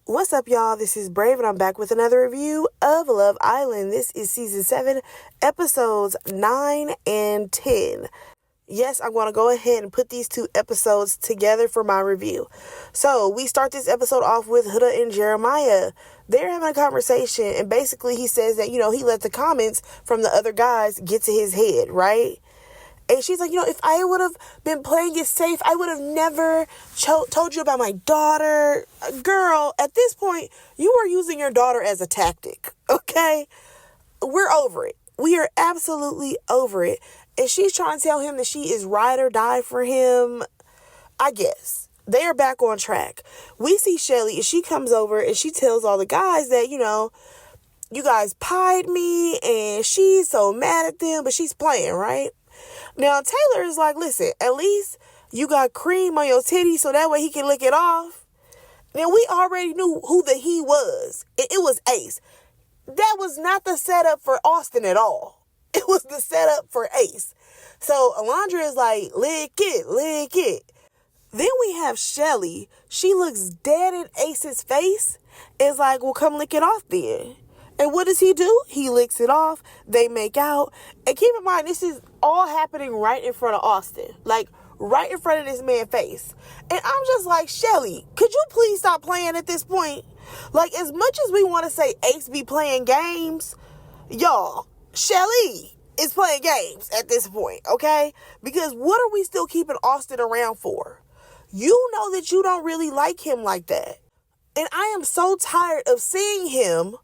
What's up, y'all? This is Brave, and I'm back with another review of Love Island. This is season 7, episodes 9 and 10. Yes, I'm going to go ahead and put these two episodes together for my review. So, we start this episode off with Huda and Jeremiah. They're having a conversation, and basically he says that, he let the comments from the other guys get to his head, right? And she's like, if I would have been playing it safe, I would have never told you about my daughter. Girl, at this point, you are using your daughter as a tactic, okay? We're over it. We are absolutely over it. And she's trying to tell him that she is ride or die for him. I guess. They are back on track. We see Shelly, and she comes over and she tells all the guys that, you guys pied me, and she's so mad at them, but she's playing, right? Now, Taylor is like, listen, at least you got cream on your titty so that way he can lick it off. Now, we already knew who the he was. It was Ace. That was not the setup for Austin at all. It was the setup for Ace. So, Alondra is like, lick it, lick it. Then we have Shelly. She looks dead in Ace's face. It's like, well, come lick it off then. And what does he do? He licks it off. They make out. And keep in mind, this is all happening right in front of Austin. Like, right in front of this man's face. And I'm just like, Shelly, could you please stop playing at this point? Like, as much as we want to say Ace be playing games, y'all, Shelly is playing games at this point, okay? Because what are we still keeping Austin around for? You know that you don't really like him like that. And I am so tired of seeing him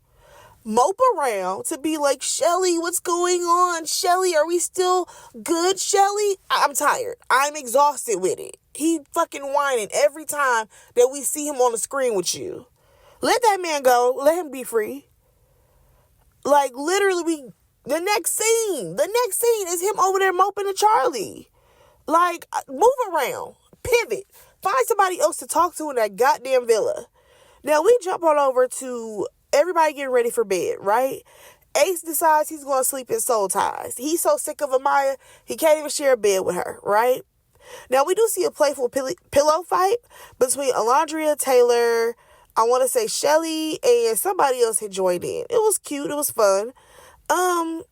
mope around to be like, Shelly, what's going on? Shelly, are we still good, Shelly? I'm tired. I'm exhausted with it. He fucking whining every time that we see him on the screen with you. Let that man go. Let him be free. Like, literally, the next scene is him over there moping to Charlie. Like, move around. Pivot. Find somebody else to talk to in that goddamn villa. Now, we jump on over to everybody getting ready for bed, right? Ace decides he's going to sleep in soul ties. He's so sick of Amaya, he can't even share a bed with her, right? Now, we do see a playful pillow fight between Alondra, Taylor, I want to say Shelly, and somebody else had joined in. It was cute. It was fun. And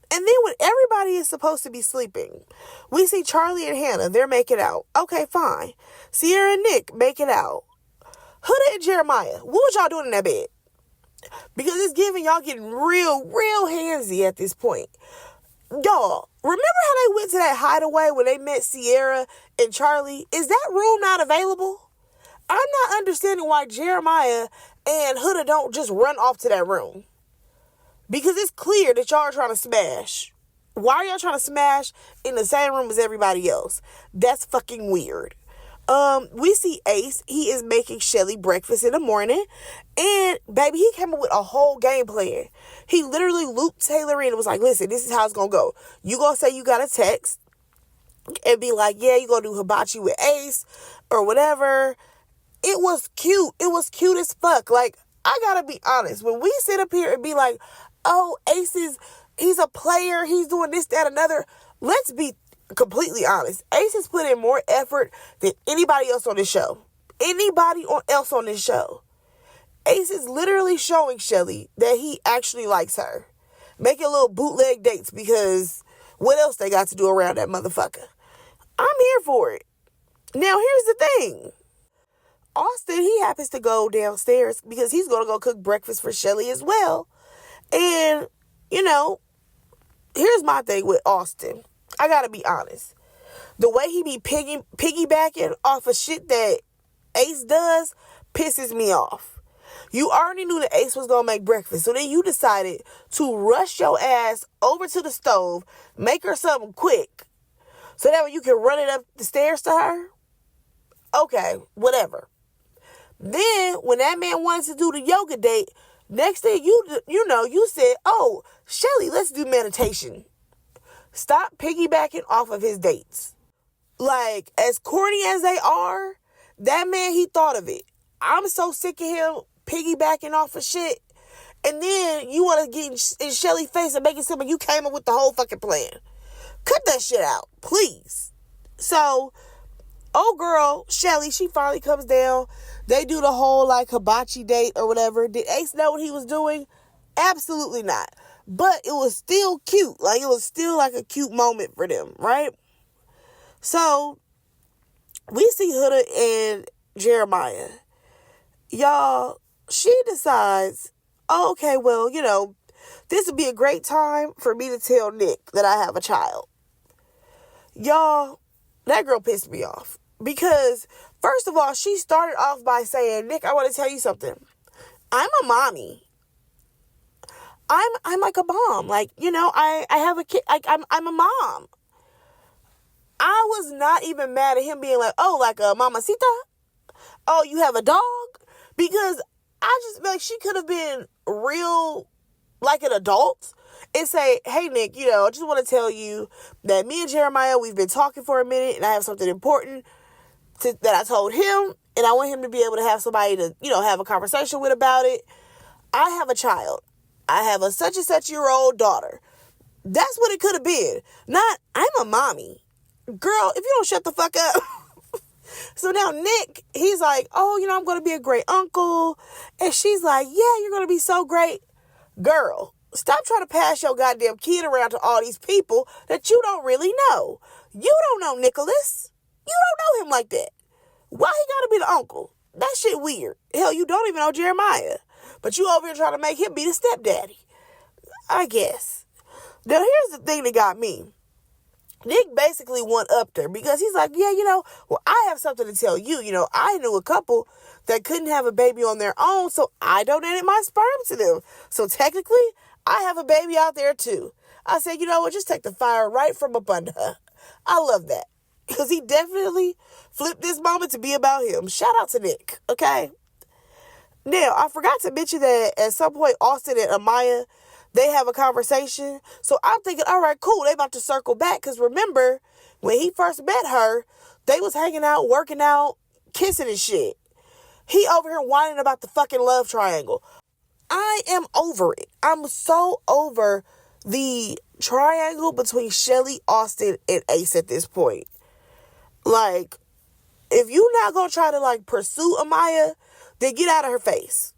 then when everybody is supposed to be sleeping, we see Charlie and Hannah. They're making out. Okay, fine. Sierra and Nick make it out. Huda and Jeremiah, what was y'all doing in that bed? Because it's giving y'all getting real handsy at this point. Y'all, remember how they went to that hideaway when they met Sierra and Charlie? Is that room not available? I'm not understanding why Jeremiah and Huda don't just run off to that room. Because it's clear that y'all are trying to smash. Why are y'all trying to smash in the same room as everybody else? That's fucking weird. We see Ace. He is making Shelly breakfast in the morning. And, baby, he came up with a whole game plan. He literally looped Taylor in and was like, listen, this is how it's going to go. You going to say you got a text and be like, yeah, you going to do hibachi with Ace or whatever. It was cute. It was cute as fuck. Like, I got to be honest. When we sit up here and be like, oh, he's a player. He's doing this, that, another. Let's be completely honest. Ace has put in more effort than anybody else on this show. Else on this show. Ace is literally showing Shelly that he actually likes her. Making little bootleg dates because what else they got to do around that motherfucker? I'm here for it. Now, here's the thing. Austin, he happens to go downstairs because he's going to go cook breakfast for Shelly as well. And, here's my thing with Austin. I gotta be honest. The way he be piggybacking off of shit that Ace does pisses me off. You already knew that Ace was gonna make breakfast, so then you decided to rush your ass over to the stove, make her something quick, so that way you can run it up the stairs to her. Okay, whatever. Then, when that man wanted to do the yoga date, next thing you said, oh, Shelly, let's do meditation. Stop piggybacking off of his dates. Like, as corny as they are, that man, he thought of it. I'm so sick of him piggybacking off of shit. And then you want to get in Shelly's face and make it seem like you came up with the whole fucking plan. Cut that shit out, please. So, Oh, girl, Shelly, she finally comes down. They do the whole, like, hibachi date or whatever. Did Ace know what he was doing? Absolutely not. But it was still cute. Like, it was still, like, a cute moment for them, right? So, we see Huda and Jeremiah. Y'all, she decides, oh, okay, well, this would be a great time for me to tell Nick that I have a child. Y'all, that girl pissed me off. Because, first of all, she started off by saying, Nick, I want to tell you something. I'm a mommy. I'm like a mom. Like, I have a kid. Like, I'm a mom. I was not even mad at him being like, oh, like a mamacita? Oh, you have a dog? Because I just feel like she could have been real like an adult and say, hey, Nick, I just want to tell you that me and Jeremiah, we've been talking for a minute and I have something important that I told him, and I want him to be able to have somebody to, have a conversation with about it. I have a child. I have a such and such year old daughter. That's what it could have been. Not, I'm a mommy. Girl, if you don't shut the fuck up. So now Nick, he's like, oh, I'm going to be a great uncle. And she's like, yeah, you're going to be so great. Girl, stop trying to pass your goddamn kid around to all these people that you don't really know. You don't know Nicholas. You don't know him like that. Why he gotta be the uncle? That shit weird. Hell, you don't even know Jeremiah. But you over here trying to make him be the stepdaddy. I guess. Now, here's the thing that got me. Nick basically one-upped her because he's like, yeah, well, I have something to tell you. I knew a couple that couldn't have a baby on their own, so I donated my sperm to them. So technically, I have a baby out there too. I said, you know what, just take the fire right from up under her. I love that. Because he definitely flipped this moment to be about him. Shout out to Nick, okay? Now, I forgot to mention that at some point, Austin and Amaya, they have a conversation. So I'm thinking, all right, cool. They about to circle back. Because remember, when he first met her, they was hanging out, working out, kissing and shit. He over here whining about the fucking love triangle. I am over it. I'm so over the triangle between Shelly, Austin, and Ace at this point. Like, if you're not going to try to, pursue Amaya, then get out of her face.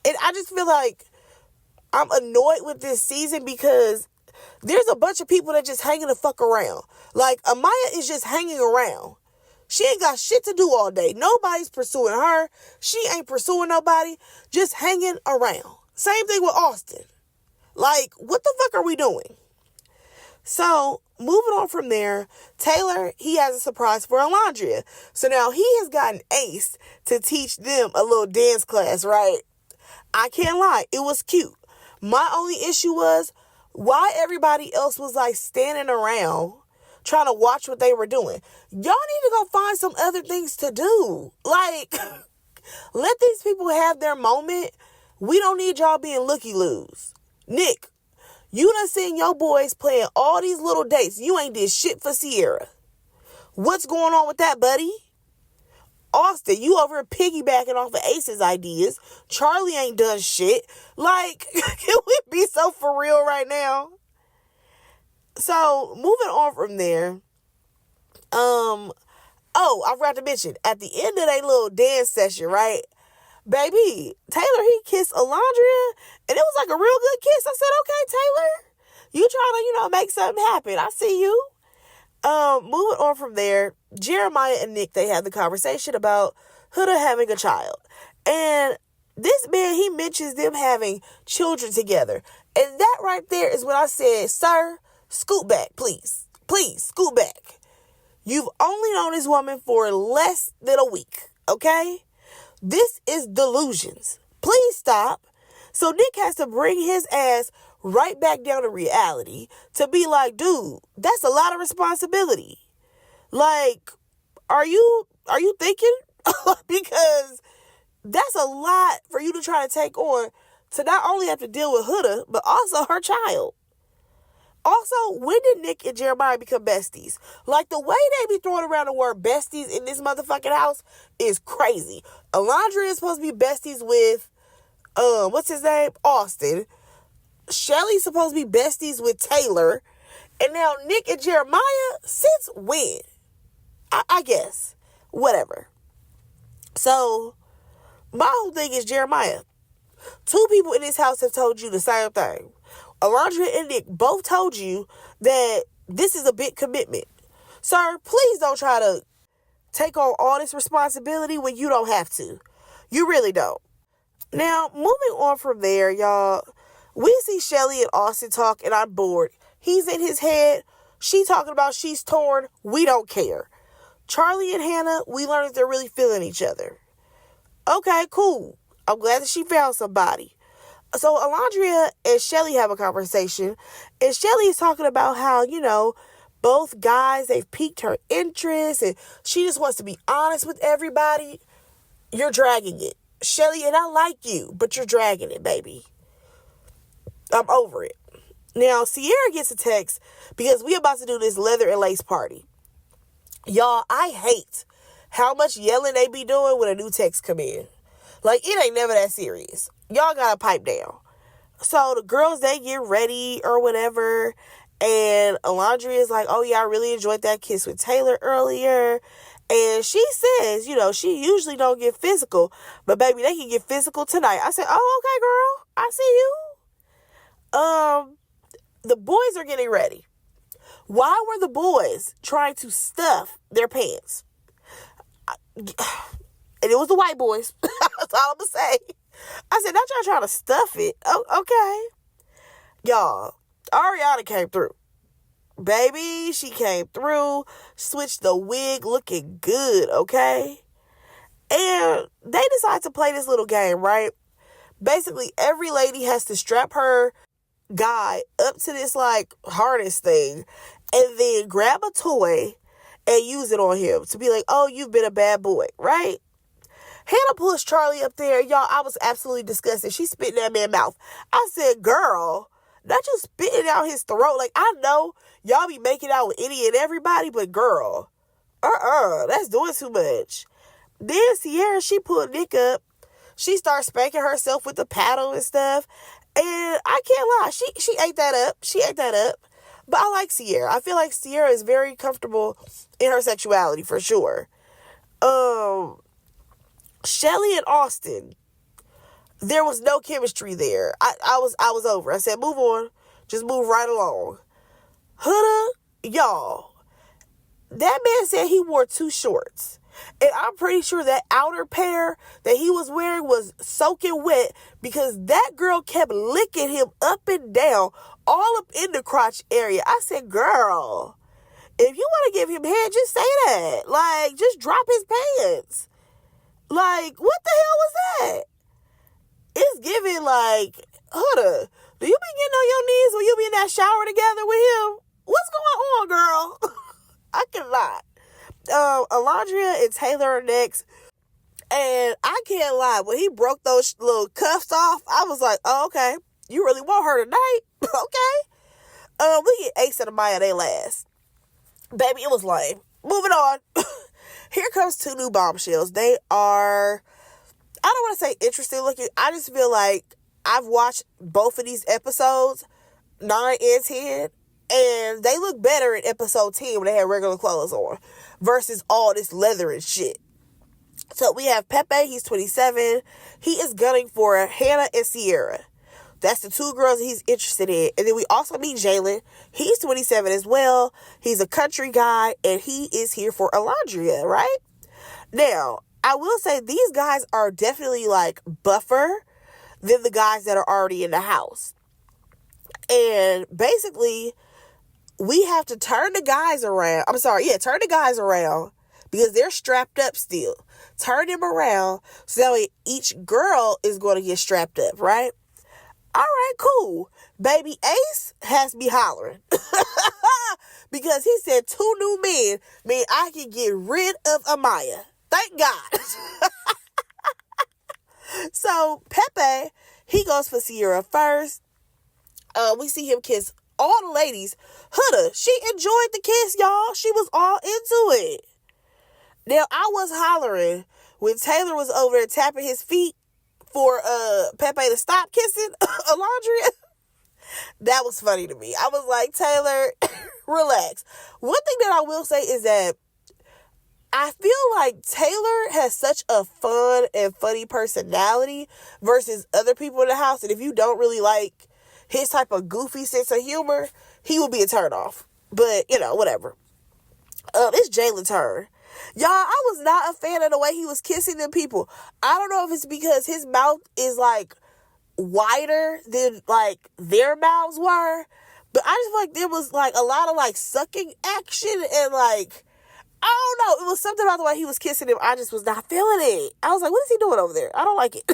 And I just feel like I'm annoyed with this season because there's a bunch of people that just hanging the fuck around. Like, Amaya is just hanging around. She ain't got shit to do all day. Nobody's pursuing her. She ain't pursuing nobody. Just hanging around. Same thing with Austin. Like, what the fuck are we doing? So, moving on from there, Taylor, he has a surprise for Alondria. So now he has gotten Ace to teach them a little dance class, right? I can't lie, it was cute. My only issue was why everybody else was standing around trying to watch what they were doing. Y'all need to go find some other things to do. Let these people have their moment. We don't need y'all being looky-loos. Nick, you done seen your boys playing all these little dates. You ain't did shit for Sierra. What's going on with that, buddy? Austin, you over here piggybacking off of Ace's ideas. Charlie ain't done shit. Can we be so for real right now? So, moving on from there. I forgot to mention, at the end of their little dance session, right? Baby, Taylor, he kissed Alondria, and it was a real good kiss. I said, okay, Taylor, you trying to, make something happen. I see you. Moving on from there, Jeremiah and Nick, they had the conversation about Huda having a child. And this man, he mentions them having children together. And that right there is when I said, sir, scoot back, please. Please, scoot back. You've only known this woman for less than a week, okay? This is delusions. Please stop. So Nick has to bring his ass right back down to reality to be like, dude, that's a lot of responsibility. Are you thinking? Because that's a lot for you to try to take on to not only have to deal with Huda, but also her child. Also, when did Nick and Jeremiah become besties? The way they be throwing around the word besties in this motherfucking house is crazy. Alondria is supposed to be besties with, what's his name? Austin. Shelly's supposed to be besties with Taylor. And now Nick and Jeremiah, since when? I guess. Whatever. So, my whole thing is Jeremiah. Two people in this house have told you the same thing. Alondra and Nick both told you that this is a big commitment. Sir, please don't try to take on all this responsibility when you don't have to. You really don't. Now, moving on from there, y'all, we see Shelly and Austin talk, and I'm bored. He's in his head. She talking about she's torn. We don't care. Charlie and Hannah, we learned that they're really feeling each other. Okay, cool. I'm glad that she found somebody. So Alondra and Shelly have a conversation, and Shelly is talking about how, both guys, they've piqued her interest, and she just wants to be honest with everybody. You're dragging it. Shelly, and I like you, but you're dragging it, baby. I'm over it. Now, Sierra gets a text because we about to do this leather and lace party. Y'all, I hate how much yelling they be doing when a new text come in. Like, it ain't never that serious. Y'all gotta pipe down. So the girls, they get ready or whatever, and Alondra is like, oh yeah, I really enjoyed that kiss with Taylor earlier. And she says, she usually don't get physical, but baby, they can get physical tonight. I said, oh, okay, girl, I see you. The boys are getting ready. Why were the boys trying to stuff their pants? And it was the white boys. That's all I'm going to say. I said, not y'all trying to stuff it. Oh, okay. Y'all, Ariana came through. Baby, she came through, switched the wig, looking good, okay? And they decide to play this little game, right? Basically, every lady has to strap her guy up to this, harness thing, and then grab a toy and use it on him to be like, oh, you've been a bad boy, right? Hannah pushed Charlie up there. Y'all, I was absolutely disgusted. She spit in that man's mouth. I said, girl, not just spitting out his throat. I know y'all be making out with any and everybody, but girl, that's doing too much. Then Sierra, she pulled Nick up. She started spanking herself with the paddle and stuff. And I can't lie, she ate that up. She ate that up. But I like Sierra. I feel like Sierra is very comfortable in her sexuality for sure. Shelly and Austin, there was no chemistry there. I was over. I said, move on. Just move right along. Huda, y'all, that man said he wore 2 shorts. And I'm pretty sure that outer pair that he was wearing was soaking wet because that girl kept licking him up and down, all up in the crotch area. I said, girl, if you want to give him head, just say that. Just drop his pants. What the hell was that? It's giving Huda, do you be getting on your knees when you be in that shower together with him? What's going on, girl? I cannot. Alondra and Taylor are next. And I can't lie, when he broke those little cuffs off, I was like, oh, okay. You really want her tonight? Okay. We get Ace and Amaya, they last. Baby, it was lame. Moving on. Here comes 2 new bombshells. They are, I don't want to say interesting looking. I just feel like I've watched both of these episodes, 9 and 10, and they look better in episode 10 when they had regular clothes on versus all this leather and shit. So we have Pepe, he's 27. He is gunning for Hannah and Sierra. That's the 2 girls he's interested in. And then we also meet Jalen. He's 27 as well. He's a country guy, and he is here for Alondra, right? Now, I will say these guys are definitely buffer than the guys that are already in the house. And basically, we have to turn the guys around. Turn the guys around because they're strapped up still. Turn them around so that way each girl is going to get strapped up, right? All right, cool. Baby Ace has me hollering because he said 2 new men mean I can get rid of Amaya. Thank God. So Pepe, he goes for Sierra first. We see him kiss all the ladies. Huda, she enjoyed the kiss, y'all. She was all into it. Now, I was hollering when Taylor was over there tapping his feet for Pepe to stop kissing Alondra. That was funny to me. I was like, Taylor, relax. One thing that I will say is that I feel like Taylor has such a fun and funny personality versus other people in the house. And if you don't really like his type of goofy sense of humor, he will be a turnoff. But, whatever. It's Jalen's turn. Y'all, I was not a fan of the way he was kissing them people. I don't know if it's because his mouth is, like, wider than, like, their mouths were. But I just feel like there was, like, a lot of, like, sucking action and, like, I don't know. It was something about the way he was kissing him. I just was not feeling it. I was like, what is he doing over there? I don't like it.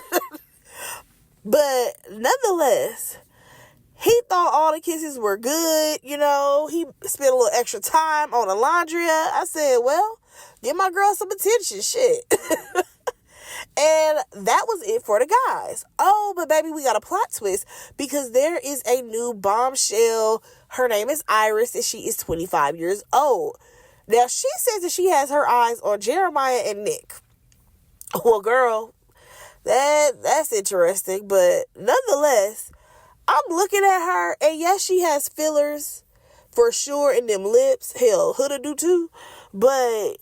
But nonetheless, he thought all the kisses were good. He spent a little extra time on Alondria. I said, well, give my girl some attention. Shit. And that was it for the guys. Oh, but baby, we got a plot twist because there is a new bombshell. Her name is Iris and she is 25 years old. Now, she says that she has her eyes on Jeremiah and Nick. Well, girl, that's interesting. But nonetheless, I'm looking at her, and yes, she has fillers for sure in them lips. Hell, Huda do too. But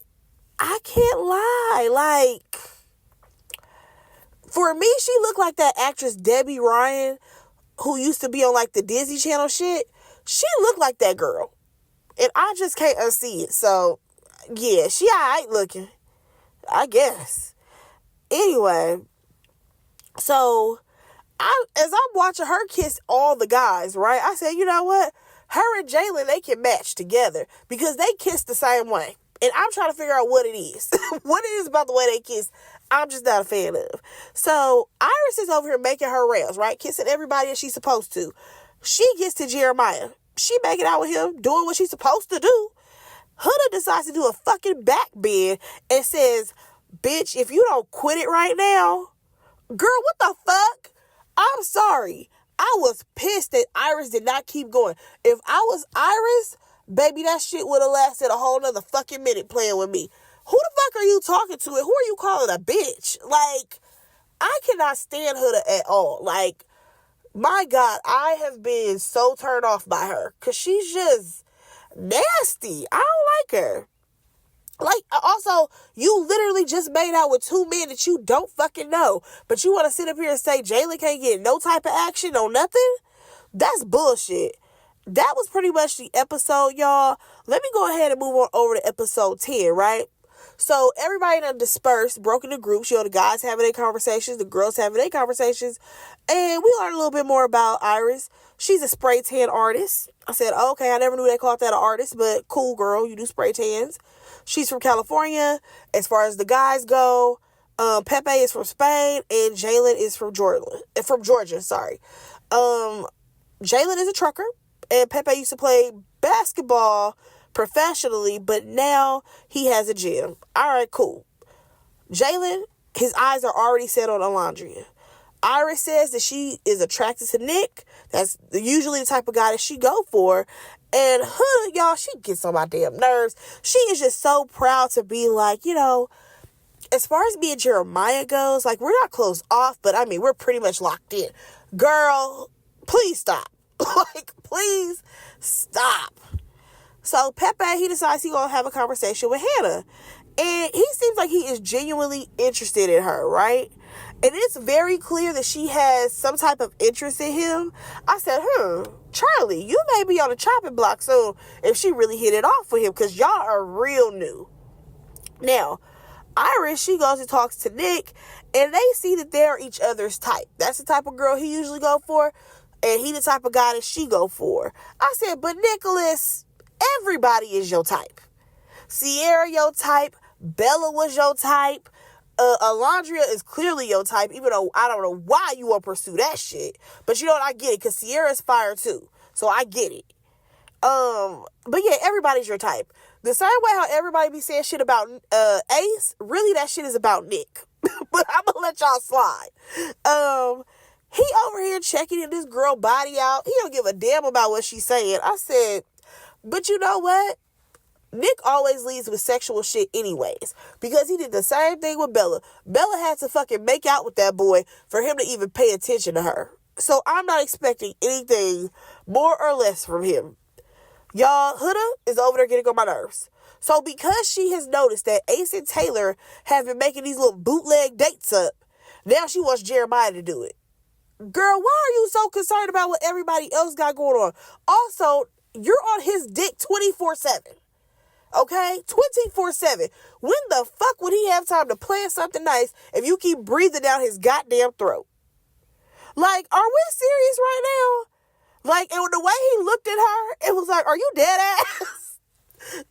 I can't lie. Like, for me, she looked like that actress Debbie Ryan, who used to be on, like, the Disney Channel shit. She looked like that girl. And I just can't unsee it. So, yeah, she alright looking, I guess. Anyway, so as I'm watching her kiss all the guys, right, I said, you know what? Her and Jalen, they can match together because they kiss the same way. And I'm trying to figure out what it is. What it is about the way they kiss, I'm just not a fan of. So, Iris is over here making her rounds, right? Kissing everybody as she's supposed to. She gets to Jeremiah. She making out with him, doing what she's supposed to do. Huda decides to do a fucking back bend and says, bitch, if you don't quit it right now, girl, what the fuck? I'm sorry. I was pissed that Iris did not keep going. If I was Iris, baby, that shit would have lasted a whole nother fucking minute playing with me. Who the fuck are you talking to and who are you calling a bitch? Like, I cannot stand Huda at all. Like, my God, I have been so turned off by her because she's just nasty. I don't like her. Like, also, you literally just made out with two men that you don't fucking know, but you want to sit up here and say Jalen can't get no type of action on nothing? That's bullshit. That was pretty much the episode, y'all. Let me go ahead and move on over to episode 10, right? So everybody done dispersed, broke into groups. The guys having their conversations, the girls having their conversations. And we learned a little bit more about Iris. She's a spray tan artist. I said, okay, I never knew they called that an artist, but cool, girl, you do spray tans. She's from California. As far as the guys go, Pepe is from Spain, and Jalen is from Georgia. Sorry. Jalen is a trucker, and Pepe used to play basketball professionally, but now he has a gym. All right, cool. Jalen, his eyes are already set on Alondria. Iris says that she is attracted to Nick. That's usually the type of guy that she go for. And Huda, y'all, she gets on my damn nerves. She is just so proud to be like, as far as me and Jeremiah goes, like, we're not closed off, but I mean, we're pretty much locked in. Girl, please stop. Like, please stop. So Pepe, he decides he's going to have a conversation with Hannah. And he seems like he is genuinely interested in her, right? And it's very clear that she has some type of interest in him. I said, Charlie, you may be on the chopping block soon if she really hit it off with him because y'all are real new. Now, Iris, she goes and talks to Nick, and they see that they're each other's type. That's the type of girl he usually go for, and he the type of guy that she go for. I said, but Nicholas, everybody is your type. Sierra your type. Bella was your type. Alondria is clearly your type, even though I don't know why you want to pursue that shit. But you know what? I get it, because Sierra's fire too. So I get it. But yeah, everybody's your type. The same way how everybody be saying shit about Ace, really that shit is about Nick. But I'm gonna let y'all slide. He over here checking in this girl body out. He don't give a damn about what she's saying. I said, but you know what? Nick always leads with sexual shit anyways, because he did the same thing with Bella. Bella had to fucking make out with that boy for him to even pay attention to her. So I'm not expecting anything more or less from him. Y'all, Huda is over there getting on my nerves. So because she has noticed that Ace and Taylor have been making these little bootleg dates up, now she wants Jeremiah to do it. Girl, why are you so concerned about what everybody else got going on? Also, you're on his dick 24/7. Okay? 24/7. When the fuck would he have time to plan something nice if you keep breathing down his goddamn throat? Like, are we serious right now? Like, and the way he looked at her, it was like, are you dead ass?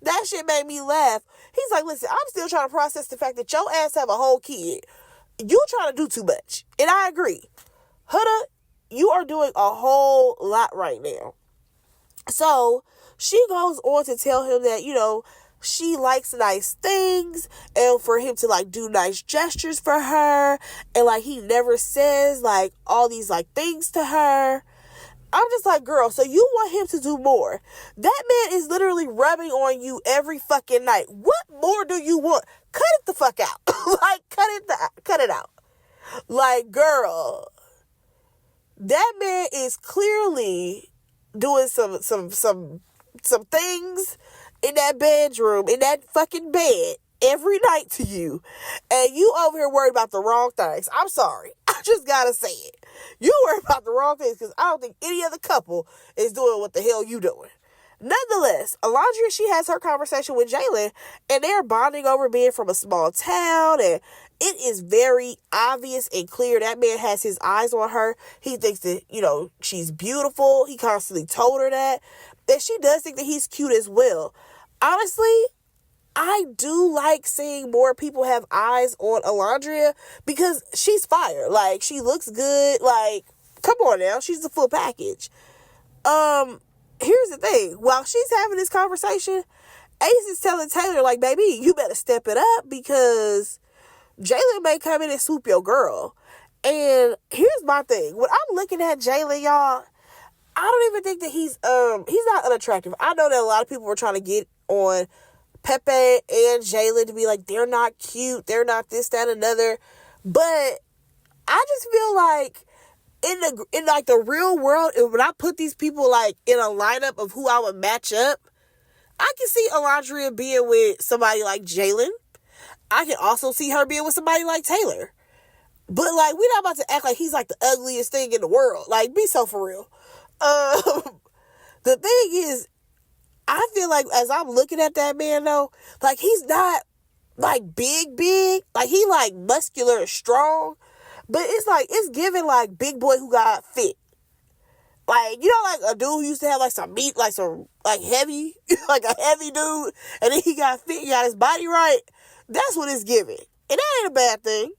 That shit made me laugh. He's like, listen, I'm still trying to process the fact that your ass have a whole kid. You trying to do too much. And I agree. Huda, you are doing a whole lot right now. So she goes on to tell him that, she likes nice things and for him to like do nice gestures for her. And like he never says like all these like things to her. I'm just like, girl, so you want him to do more. That man is literally rubbing on you every fucking night. What more do you want? Cut it the fuck out. Like, cut it out. Like, girl, that man is clearly doing some things in that bedroom, in that fucking bed every night to you. And you over here worried about the wrong things. I'm sorry. I just gotta say it. You worry about the wrong things because I don't think any other couple is doing what the hell you doing. Nonetheless, Alondra, she has her conversation with Jalen and they're bonding over being from a small town, and it is very obvious and clear that man has his eyes on her. He thinks that, she's beautiful. He constantly told her that. And she does think that he's cute as well. Honestly, I do like seeing more people have eyes on Alondra because she's fire. Like, she looks good. Like, come on now. She's the full package. Here's the thing. While she's having this conversation, Ace is telling Taylor, like, baby, you better step it up because Jalen may come in and swoop your girl. And here's my thing. When I'm looking at Jalen, y'all, I don't even think that he's not unattractive. I know that a lot of people were trying to get on Pepe and Jalen to be like, they're not cute, they're not this, that, another. But I just feel like in like the real world, when I put these people like in a lineup of who I would match up, I can see Alondra being with somebody like Jalen. I can also see her being with somebody like Taylor. But like, we're not about to act like he's like the ugliest thing in the world. Like, be so for real. The thing is, I feel like as I'm looking at that man though, like he's not like big, like he like muscular and strong, but it's giving like big boy who got fit. Like, like a dude who used to have like some meat, like some like heavy, like a heavy dude, and then he got fit, he got his body right. That's what it's giving. And that ain't a bad thing.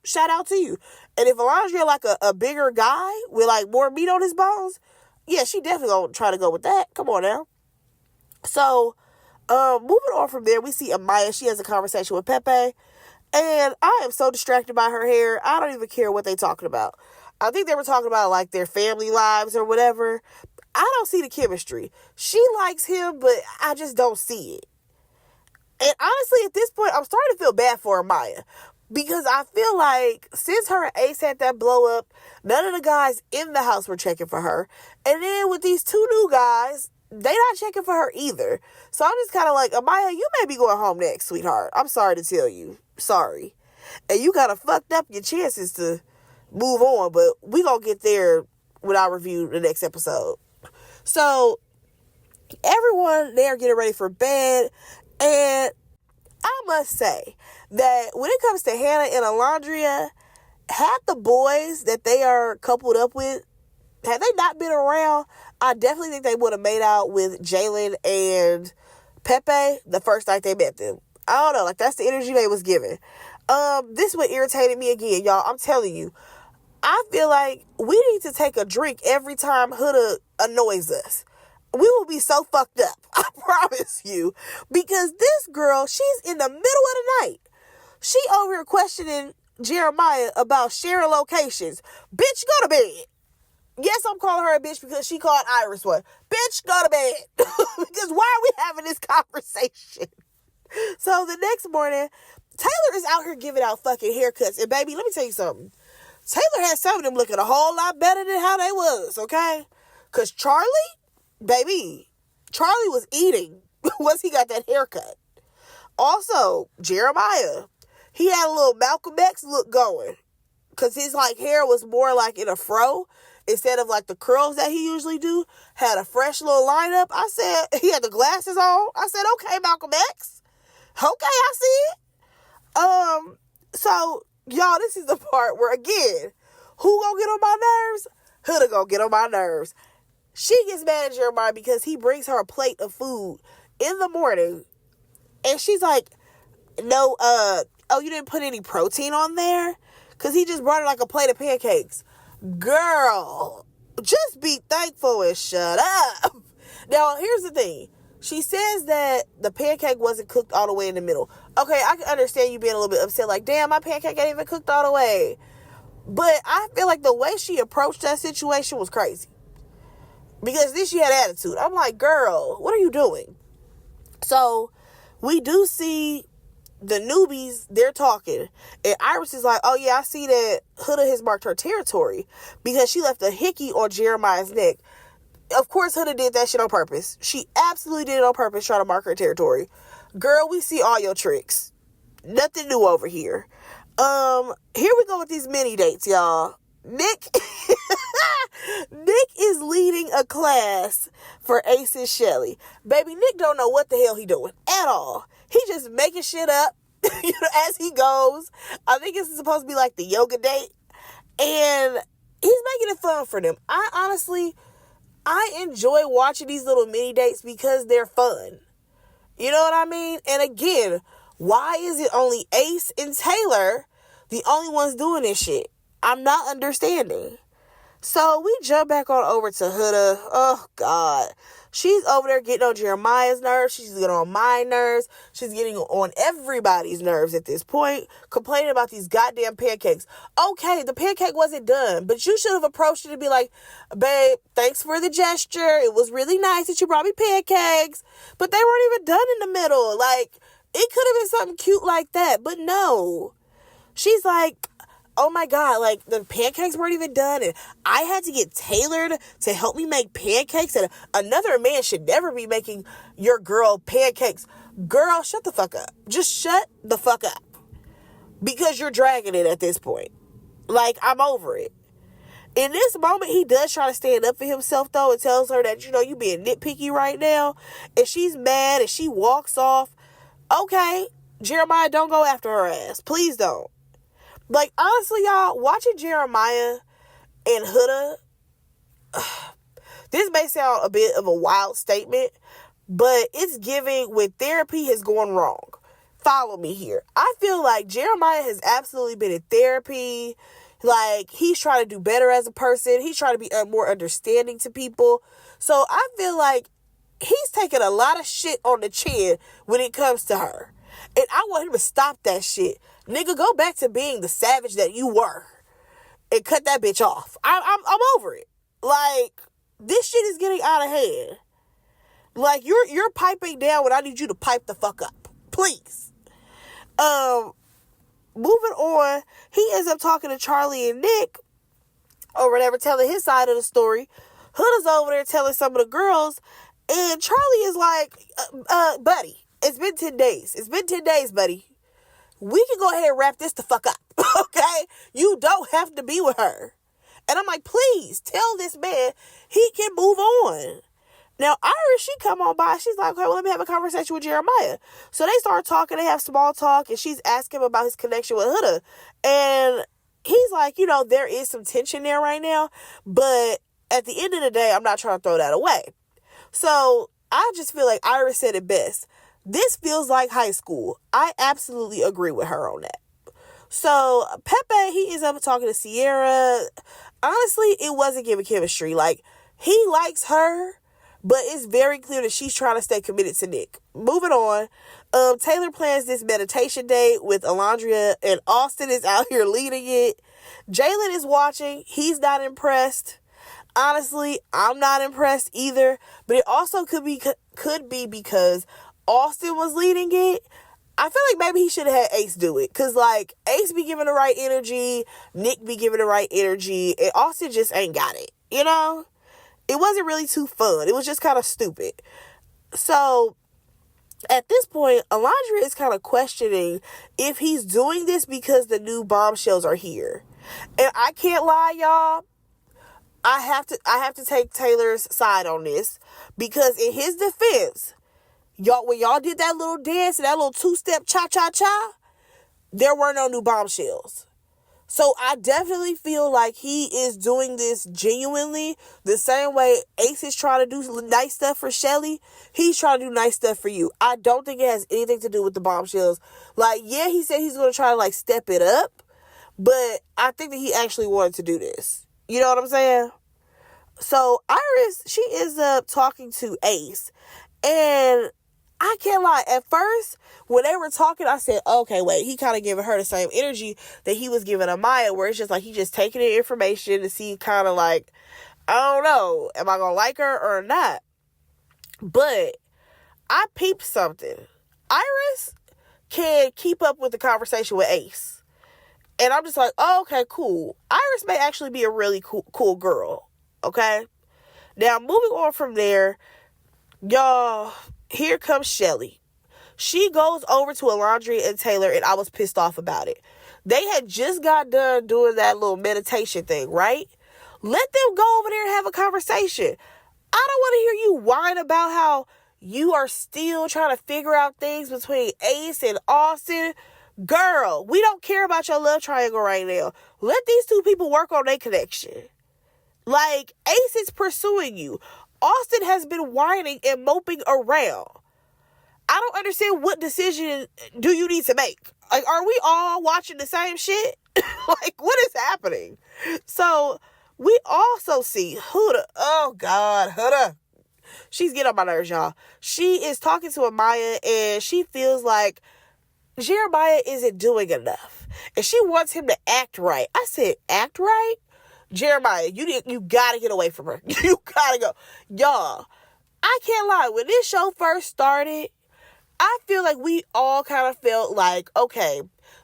Shout out to you. And if Alondra like a bigger guy with like more meat on his bones, yeah, she definitely gonna try to go with that. Come on now. So, moving on from there, we see Amaya. She has a conversation with Pepe. And I am so distracted by her hair. I don't even care what they talking about. I think they were talking about like their family lives or whatever. I don't see the chemistry. She likes him, but I just don't see it. And honestly, at this point, I'm starting to feel bad for Amaya. Because I feel like since her and Ace had that blow up, none of the guys in the house were checking for her. And then with these two new guys, they not checking for her either. So I'm just kind of like, Amaya, you may be going home next, sweetheart. I'm sorry to tell you. Sorry. And you kind of fucked up your chances to move on. But we going to get there when I review the next episode. So everyone, they are getting ready for bed. And I must say that when it comes to Hannah and Alondra, had the boys that they are coupled up with, had they not been around, I definitely think they would have made out with Jalen and Pepe the first night they met them. I don't know, like that's the energy they was giving. This one irritated me again, y'all. I'm telling you, I feel like we need to take a drink every time Huda annoys us. We will be so fucked up. I promise you. Because this girl, she's in the middle of the night. She over here questioning Jeremiah about sharing locations. Bitch, go to bed. Yes, I'm calling her a bitch because she called Iris one. Bitch, go to bed. Because why are we having this conversation? So the next morning, Taylor is out here giving out fucking haircuts. And baby, let me tell you something. Taylor had some of them looking a whole lot better than how they was, okay? Because Charlie was eating once he got that haircut. Also, Jeremiah, he had a little Malcolm X look going. Because his, like, hair was more, like, in a fro. Instead of, like, the curls that he usually do. Had a fresh little lineup. I said, he had the glasses on. I said, okay, Malcolm X. Okay, I see it. So, y'all, this is the part where, again, who gonna get on my nerves? Huda gonna get on my nerves. She gets mad at Jeremiah because he brings her a plate of food in the morning. And she's like, no, you didn't put any protein on there? Because he just brought her like a plate of pancakes. Girl, just be thankful and shut up. Now, here's the thing. She says that the pancake wasn't cooked all the way in the middle. Okay, I can understand you being a little bit upset. Like, damn, my pancake ain't even cooked all the way. But I feel like the way she approached that situation was crazy. Because then she had attitude. I'm like, girl, what are you doing? So, we do see the newbies, they're talking. And Iris is like, oh yeah, I see that Huda has marked her territory because she left a hickey on Jeremiah's neck. Of course, Huda did that shit on purpose. She absolutely did it on purpose, trying to mark her territory. Girl, we see all your tricks. Nothing new over here. Here we go with these mini dates, y'all. Nick is leading a class for Ace and Shelly. Baby, Nick don't know what the hell he doing at all. He just making shit up, as he goes. I think it's supposed to be like the yoga date. And he's making it fun for them. I enjoy watching these little mini dates because they're fun. You know what I mean? And again, why is it only Ace and Taylor the only ones doing this shit? I'm not understanding. So we jump back on over to Huda. Oh, God. She's over there getting on Jeremiah's nerves. She's getting on my nerves. She's getting on everybody's nerves at this point, complaining about these goddamn pancakes. Okay, the pancake wasn't done, but you should have approached it and be like, babe, thanks for the gesture. It was really nice that you brought me pancakes, but they weren't even done in the middle. Like, it could have been something cute like that, but no. She's like, oh my God, like the pancakes weren't even done and I had to get tailored to help me make pancakes and another man should never be making your girl pancakes. Girl, shut the fuck up. Just shut the fuck up. Because you're dragging it at this point. Like, I'm over it. In this moment, he does try to stand up for himself though and tells her that, you being nitpicky right now. And she's mad and she walks off. Okay, Jeremiah, don't go after her ass. Please don't. Like, honestly, y'all, watching Jeremiah and Huda, this may sound a bit of a wild statement, but it's giving when therapy has gone wrong. Follow me here. I feel like Jeremiah has absolutely been in therapy. Like, he's trying to do better as a person. He's trying to be more understanding to people. So I feel like he's taking a lot of shit on the chin when it comes to her. And I want him to stop that shit. Nigga, go back to being the savage that you were and cut that bitch off. I'm over it. Like, this shit is getting out of hand. Like, you're piping down when I need you to pipe the fuck up. Please. Moving on, he ends up talking to Charlie and Nick or whatever, telling his side of the story. Huda's over there telling some of the girls, and Charlie is like, buddy, it's been 10 days. It's been 10 days, buddy. We can go ahead and wrap this the fuck up, okay? You don't have to be with her. And I'm like, please, tell this man he can move on. Now, Iris, she come on by. She's like, okay, well, let me have a conversation with Jeremiah. So they start talking. They have small talk, and she's asking him about his connection with Huda. And he's like, there is some tension there right now, but at the end of the day, I'm not trying to throw that away. So I just feel like Iris said it best. This feels like high school. I absolutely agree with her on that. So Pepe, he is up talking to Sierra. Honestly, it wasn't giving chemistry. Like, he likes her, but it's very clear that she's trying to stay committed to Nick. Moving on. Taylor plans this meditation date with Alondria, and Austin is out here leading it. Jalen is watching. He's not impressed. Honestly, I'm not impressed either. But it also could be because Austin was leading it. I feel like maybe he should have had Ace do it. Because, like, Ace be giving the right energy. Nick be giving the right energy. And Austin just ain't got it. It wasn't really too fun. It was just kind of stupid. So, At this point, Alondra is kind of questioning if he's doing this because the new bombshells are here. And I can't lie, y'all. I have to take Taylor's side on this, because in his defense, y'all, when y'all did that little dance and that little two-step cha-cha-cha, there were no new bombshells. So I definitely feel like he is doing this genuinely, the same way Ace is trying to do nice stuff for Shelly. He's trying to do nice stuff for you. I don't think it has anything to do with the bombshells. Like, yeah, he said he's going to try to, like, step it up, but I think that he actually wanted to do this. You know what I'm saying? So Iris, she ends up talking to Ace, and I can't lie, at first, when they were talking, I said, okay, wait, he kind of giving her the same energy that he was giving Amaya, where it's just like he just taking the information to see kind of like, I don't know, am I going to like her or not? But I peeped something. Iris can keep up with the conversation with Ace. And I'm just like, oh, okay, cool. Iris may actually be a really cool girl, okay? Now, moving on from there, y'all, here comes Shelly. She goes over to Alondra and Taylor, and I was pissed off about it. They had just got done doing that little meditation thing, right? Let them go over there and have a conversation. I don't want to hear you whine about how you are still trying to figure out things between Ace and Austin. Girl, we don't care about your love triangle right now. Let these two people work on their connection. Like, Ace is pursuing you. Austin has been whining and moping around. I don't understand, what decision do you need to make? Like, are we all watching the same shit? Like, what is happening? So, we also see Huda. Oh, God, Huda. She's getting on my nerves, y'all. She is talking to Amaya, and she feels like Jeremiah isn't doing enough. And she wants him to act right. I said, act right? Jeremiah, you gotta get away from her. You gotta go. Y'all, I can't lie. When this show first started, I feel like we all kind of felt like, okay,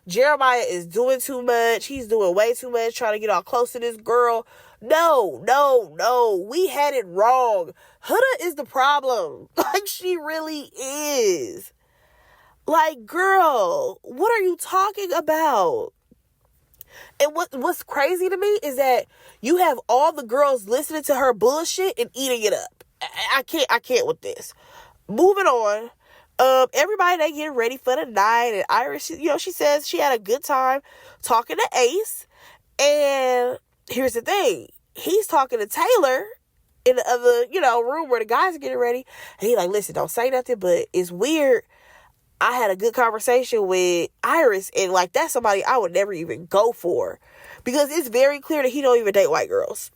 Jeremiah is doing too much. He's doing way too much, trying to get all close to this girl. No. We had it wrong. Huda is the problem. Like, she really is. Like, girl, what are you talking about? And what's crazy to me is that you have all the girls listening to her bullshit and eating it up. I can't with this. Moving on. Everybody, they getting ready for the night, and Iris, she says she had a good time talking to Ace. And here's the thing. He's talking to Taylor in the other, room where the guys are getting ready. And he's like, listen, don't say nothing, but it's weird. I had a good conversation with Iris, and like, that's somebody I would never even go for, because it's very clear that he don't even date white girls.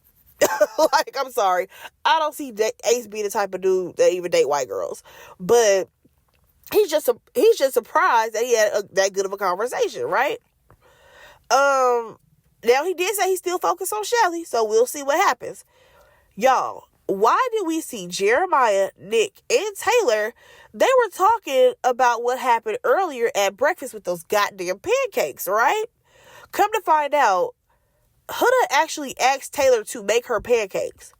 Like, I'm sorry, I don't see Ace being the type of dude that even date white girls, but he's just surprised that he had that good of a conversation, right? Now he did say he's still focused on Shelly, so we'll see what happens. Y'all, why did we see Jeremiah, Nick, and Taylor? They were talking about what happened earlier at breakfast with those goddamn pancakes, right? Come to find out, Huda actually asked Taylor to make her pancakes.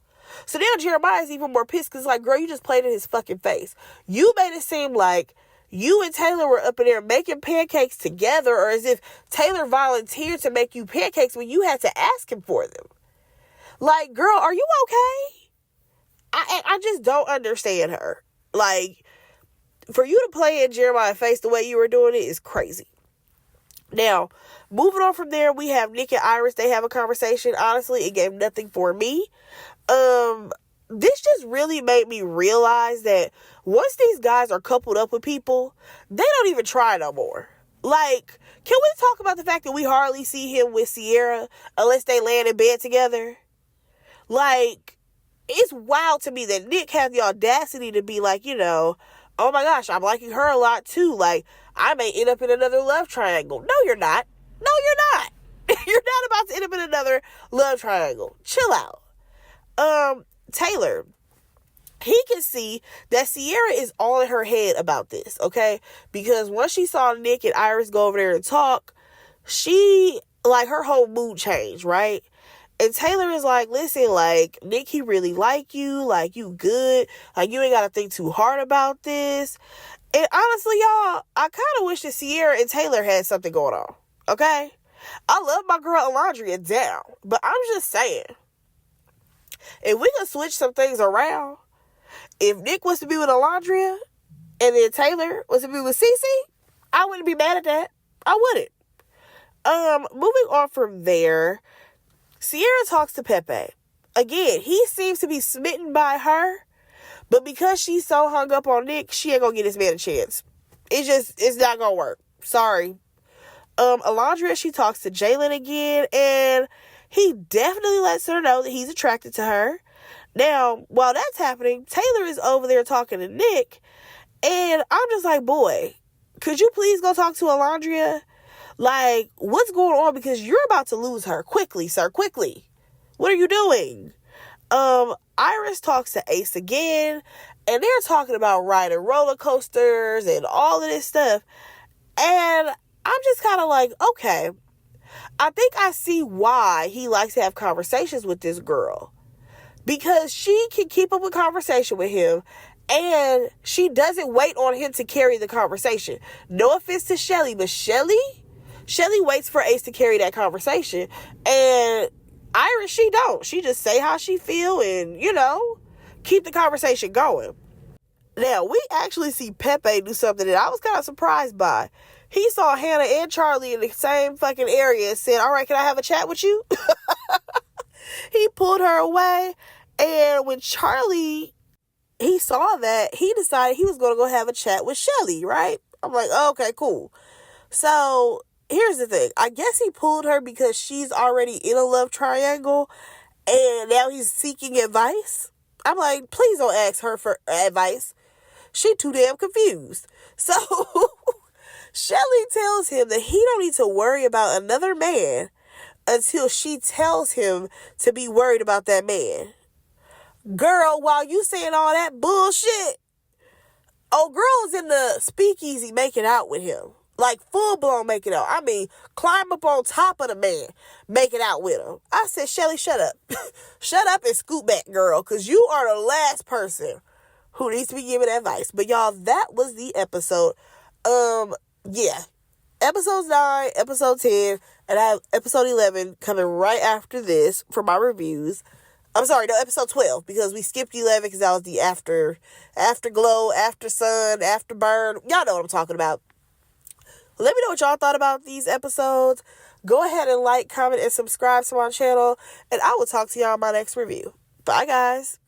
So now Jeremiah's even more pissed, because, like, girl, you just played in his fucking face. You made it seem like you and Taylor were up in there making pancakes together, or as if Taylor volunteered to make you pancakes when you had to ask him for them. Like, girl, are you okay? I just don't understand her. Like, for you to play in Jeremiah's face the way you were doing it is crazy. Now, moving on from there, we have Nick and Iris. They have a conversation. Honestly, it gave nothing for me. This just really made me realize that once these guys are coupled up with people, they don't even try no more. Like, can we talk about the fact that we hardly see him with Sierra unless they land in bed together? Like, it's wild to me that Nick had the audacity to be like, oh my gosh, I'm liking her a lot too. Like, I may end up in another love triangle. No, you're not. No, you're not. You're not about to end up in another love triangle. Chill out. Taylor, he can see that Sierra is all in her head about this, okay? Because once she saw Nick and Iris go over there and talk, her whole mood changed, right? And Taylor is like, listen, like, Nick, he really like you. Like, you good. Like, you ain't got to think too hard about this. And honestly, y'all, I kind of wish that Sierra and Taylor had something going on. Okay? I love my girl Alondria down. But I'm just saying, if we could switch some things around, if Nick was to be with Alondria and then Taylor was to be with Cece, I wouldn't be mad at that. I wouldn't. Moving on from there, Sierra talks to Pepe. Again, he seems to be smitten by her, but because she's so hung up on Nick, she ain't gonna get this man a chance. It's not gonna work. Sorry. Alondra, she talks to Jalen again, and he definitely lets her know that he's attracted to her. Now, while that's happening, Taylor is over there talking to Nick, and I'm just like, boy, could you please go talk to Alondria? Like, what's going on? Because you're about to lose her. Quickly, sir, quickly. What are you doing? Iris talks to Ace again, and they're talking about riding roller coasters and all of this stuff. And I'm just kind of like, okay, I think I see why he likes to have conversations with this girl. Because she can keep up a conversation with him, and she doesn't wait on him to carry the conversation. No offense to Shelly, but Shelly waits for Ace to carry that conversation. And Iris, she don't. She just say how she feel and, keep the conversation going. Now, we actually see Pepe do something that I was kind of surprised by. He saw Hannah and Charlie in the same fucking area and said, all right, can I have a chat with you? He pulled her away. And when Charlie, he saw that, he decided he was going to go have a chat with Shelly, right? I'm like, oh, okay, cool. So here's the thing. I guess he pulled her because she's already in a love triangle and now he's seeking advice. I'm like, please don't ask her for advice. She too damn confused. So Shelly tells him that he don't need to worry about another man until she tells him to be worried about that man. Girl, while you saying all that bullshit, old girl is in the speakeasy making out with him. Like, full-blown making out. I mean, climb up on top of the man, making out with him. I said, Shelly, shut up. Shut up and scoot back, girl, because you are the last person who needs to be giving advice. But, y'all, that was the episode. Yeah. Episode 9, episode 10, and I have episode 11 coming right after this for my reviews. I'm sorry, no, episode 12, because we skipped 11 because that was the afterglow, after sun, after burn. Y'all know what I'm talking about. Let me know what y'all thought about these episodes. Go ahead and like, comment, and subscribe to my channel, and I will talk to y'all in my next review. Bye, guys.